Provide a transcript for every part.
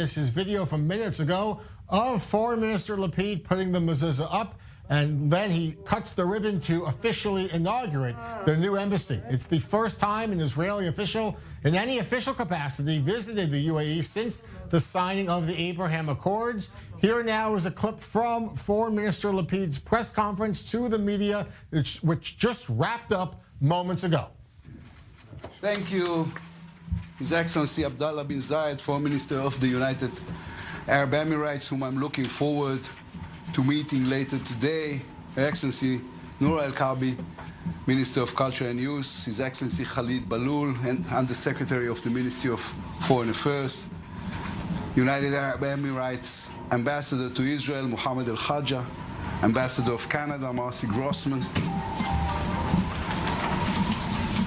This is video from minutes ago of Foreign Minister Lapid putting the mezuzah up, and then he cuts the ribbon to officially inaugurate the new embassy. It's the first time an Israeli official in any official capacity visited the UAE since the signing of the Abraham Accords. Here now is a clip from Foreign Minister Lapid's press conference to the media, which just wrapped up moments ago. Thank you, His Excellency Abdullah bin Zayed, Foreign Minister of the United Arab Emirates, whom I'm looking forward to meeting later today. Her Excellency Noor Al-Kabi, Minister of Culture and Youth, His Excellency Khalid Balul, and Under-Secretary of the Ministry of Foreign Affairs, United Arab Emirates Ambassador to Israel, Mohammed Al-Khaja, Ambassador of Canada, Marcy Grossman,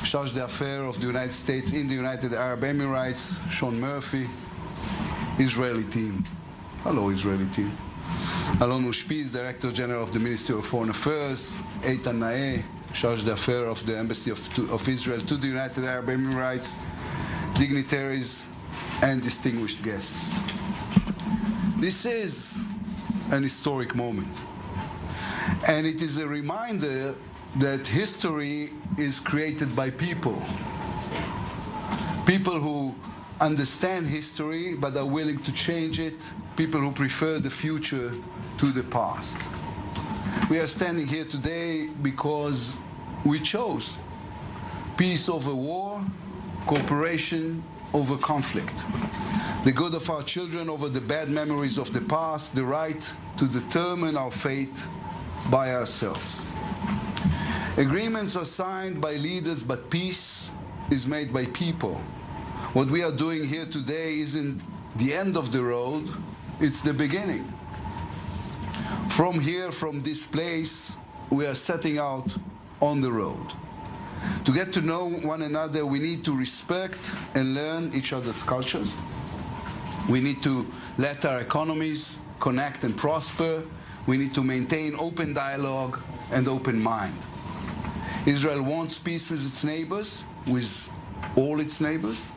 Charge d'Affaires of the United States in the United Arab Emirates, Sean Murphy, Israeli team. Hello, Israeli team. Alon Ushpiz, Director General of the Ministry of Foreign Affairs, Eitan Naeh, Charge d'Affaires of the Embassy of Israel to the United Arab Emirates, dignitaries and distinguished guests. This is an historic moment, and it is a reminder that history is created by people. People who understand history but are willing to change it. People who prefer the future to the past. We are standing here today because we chose peace over war, cooperation over conflict, the good of our children over the bad memories of the past, the right to determine our fate by ourselves. Agreements are signed by leaders, but peace is made by people. What we are doing here today isn't the end of the road, it's the beginning. From here, from this place, we are setting out on the road. To get to know one another, we need to respect and learn each other's cultures. We need to let our economies connect and prosper. We need to maintain open dialogue and open mind. Israel wants peace with its neighbors, with all its neighbors.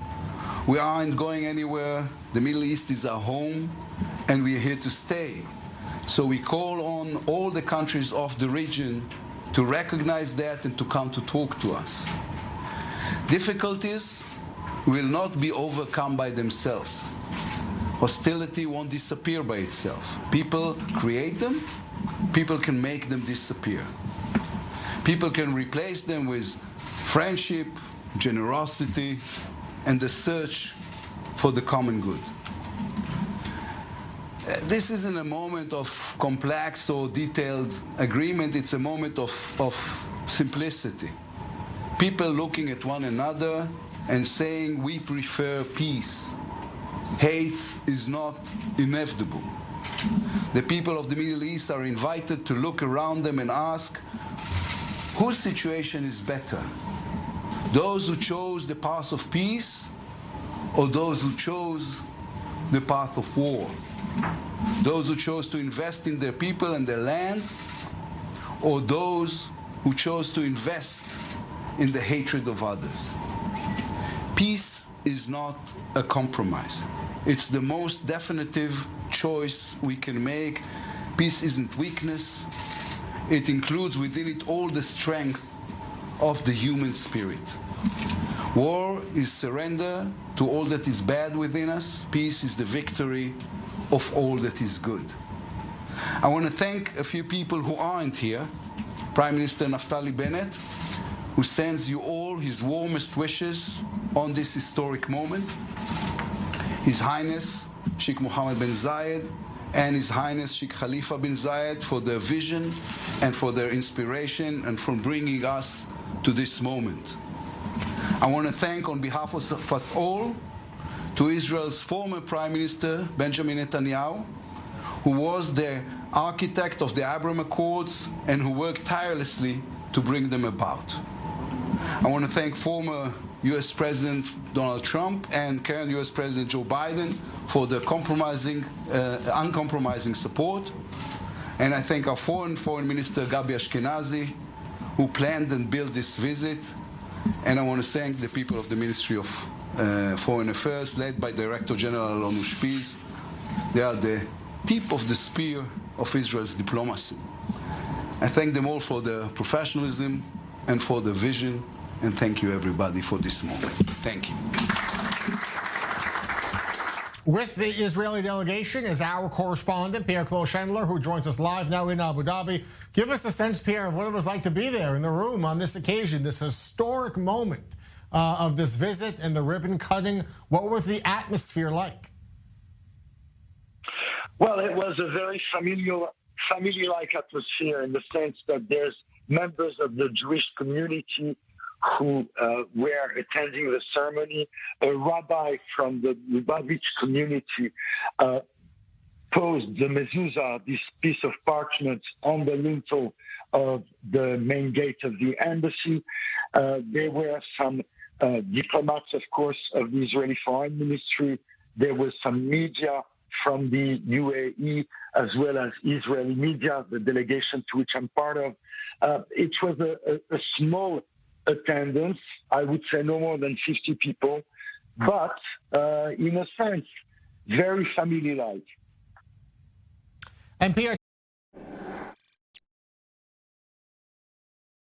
We aren't going anywhere. The Middle East is our home, and we are here to stay. So we call on all the countries of the region to recognize that and to come to talk to us. Difficulties will not be overcome by themselves. Hostility won't disappear by itself. People create them. People can make them disappear. People can replace them with friendship, generosity, and the search for the common good. This isn't a moment of complex or detailed agreement. It's a moment of simplicity. People looking at one another and saying, we prefer peace. Hate is not inevitable. The people of the Middle East are invited to look around them and ask, whose situation is better? Those who chose the path of peace, or those who chose the path of war? Those who chose to invest in their people and their land, or those who chose to invest in the hatred of others? Peace is not a compromise. It's the most definitive choice we can make. Peace isn't weakness. It includes within it all the strength of the human spirit. War is surrender to all that is bad within us. Peace is the victory of all that is good. I want to thank a few people who aren't here. Prime Minister Naftali Bennett, who sends you all his warmest wishes on this historic moment. His Highness Sheikh Mohammed bin Zayed and His Highness Sheikh Khalifa bin Zayed for their vision and for their inspiration and for bringing us to this moment. I want to thank on behalf of us all to Israel's former Prime Minister Benjamin Netanyahu, who was the architect of the Abraham Accords and who worked tirelessly to bring them about. I want to thank former U.S. President Donald Trump and current U.S. President Joe Biden for their uncompromising support. And I thank our Foreign Minister Gabi Ashkenazi, who planned and built this visit. And I want to thank the people of the Ministry of Foreign Affairs, led by Director General Alon Ushpiz. They are the tip of the spear of Israel's diplomacy. I thank them all for their professionalism and for the vision, and thank you everybody for this moment. Thank you. With the Israeli delegation is our correspondent, Pierre-Claude Schendler, who joins us live now in Abu Dhabi. Give us a sense, Pierre, of what it was like to be there in the room on this occasion, this historic moment of this visit and the ribbon cutting. What was the atmosphere like? Well, it was a very family-like atmosphere in the sense that there's members of the Jewish community who were attending the ceremony. A rabbi from the Lubavitch community posed the mezuzah, this piece of parchment, on the lintel of the main gate of the embassy. There were some diplomats, of course, of the Israeli Foreign Ministry. There was some media from the UAE, as well as Israeli media, the delegation to which I'm part of. It was a small attendance, I would say no more than 50 people, but in a sense, very family-like. And Pierre,